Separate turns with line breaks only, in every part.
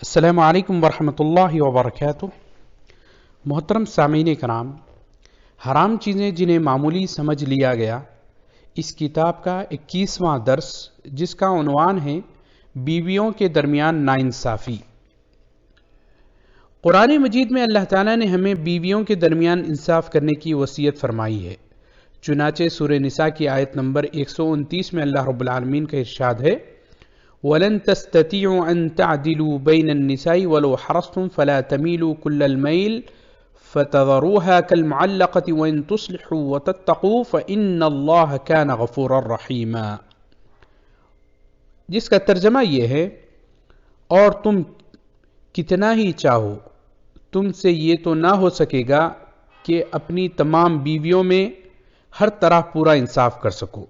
السلام علیکم ورحمۃ اللہ وبرکاتہ۔ محترم سامعین کرام، حرام چیزیں جنہیں معمولی سمجھ لیا گیا، اس کتاب کا 21واں درس جس کا عنوان ہے بیویوں کے درمیان ناانصافی۔ قرآن مجید میں اللہ تعالیٰ نے ہمیں بیویوں کے درمیان انصاف کرنے کی وصیت فرمائی ہے۔ چنانچہ سورہ نساء کی آیت نمبر 129 میں اللہ رب العالمین کا ارشاد ہے: وَلَن تَسْتَطِيعُوا أَن تَعْدِلُوا بَيْنَ النِّسَاءِ وَلَوْ حَرَصْتُمْ فَلَا تَمِيلُوا كُلَّ الْمَيْلِ فَتَذَرُوهَا كَالْمُعَلَّقَةِ وَإِن تُصْلِحُوا وَتَتَّقُوا فَإِنَّ اللَّهَ كَانَ غَفُورًا رَحِيمًا، جس کا ترجمہ یہ ہے، اور تم کتنا ہی چاہو تم سے یہ تو نہ ہو سکے گا کہ اپنی تمام بیویوں میں ہر طرح پورا انصاف کر سکو،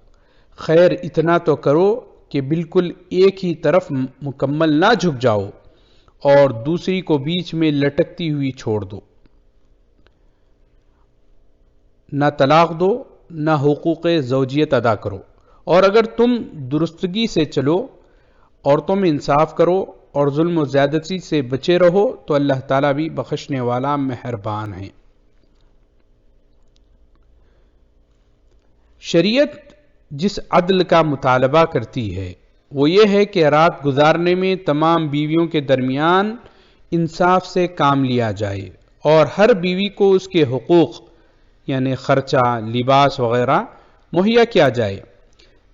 خیر اتنا تو کرو کہ بالکل ایک ہی طرف مکمل نہ جھک جاؤ اور دوسری کو بیچ میں لٹکتی ہوئی چھوڑ دو۔ نہ طلاق دو، نہ حقوق زوجیت ادا کرو، اور اگر تم درستگی سے چلو اور تم انصاف کرو اور ظلم و زیادتی سے بچے رہو تو اللہ تعالیٰ بھی بخشنے والا مہربان ہے۔ شریعت جس عدل کا مطالبہ کرتی ہے وہ یہ ہے کہ رات گزارنے میں تمام بیویوں کے درمیان انصاف سے کام لیا جائے اور ہر بیوی کو اس کے حقوق یعنی خرچہ، لباس وغیرہ مہیا کیا جائے۔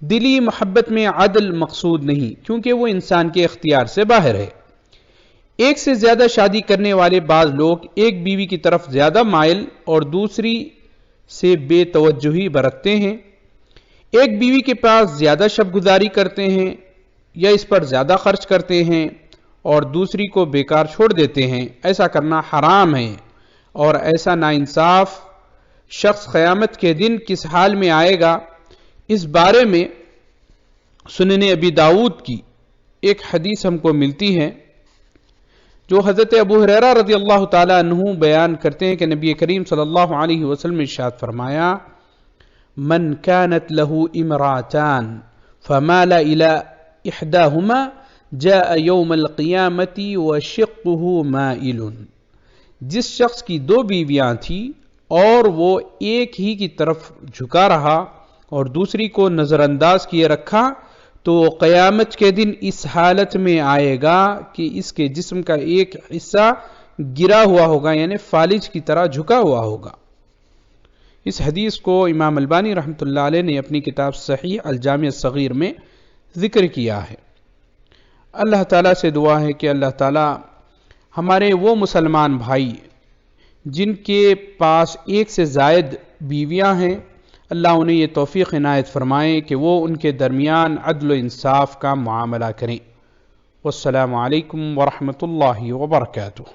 دلی محبت میں عدل مقصود نہیں، کیونکہ وہ انسان کے اختیار سے باہر ہے۔ ایک سے زیادہ شادی کرنے والے بعض لوگ ایک بیوی کی طرف زیادہ مائل اور دوسری سے بے توجہی برتتے ہیں، ایک بیوی کے پاس زیادہ شب گزاری کرتے ہیں یا اس پر زیادہ خرچ کرتے ہیں اور دوسری کو بیکار چھوڑ دیتے ہیں۔ ایسا کرنا حرام ہے، اور ایسا ناانصاف شخص قیامت کے دن کس حال میں آئے گا، اس بارے میں سنن ابی داؤد کی ایک حدیث ہم کو ملتی ہے جو حضرت ابو ہریرہ رضی اللہ تعالی عنہ بیان کرتے ہیں کہ نبی کریم صلی اللہ علیہ وسلم ارشاد فرمایا: من كانت له امراتان فمال الى احداهما جاء يوم القيامة وشقه مائل، جس شخص کی دو بیویاں تھیں اور وہ ایک ہی کی طرف جھکا رہا اور دوسری کو نظر انداز کیے رکھا تو قیامت کے دن اس حالت میں آئے گا کہ اس کے جسم کا ایک حصہ گرا ہوا ہوگا، یعنی فالج کی طرح جھکا ہوا ہوگا۔ اس حدیث کو امام البانی رحمۃ اللہ علیہ نے اپنی کتاب صحیح الجامع الصغیر میں ذکر کیا ہے۔ اللہ تعالیٰ سے دعا ہے کہ اللہ تعالیٰ ہمارے وہ مسلمان بھائی جن کے پاس ایک سے زائد بیویاں ہیں، اللہ انہیں یہ توفیق عنایت فرمائے کہ وہ ان کے درمیان عدل و انصاف کا معاملہ کریں۔ والسلام علیکم ورحمۃ اللہ وبرکاتہ۔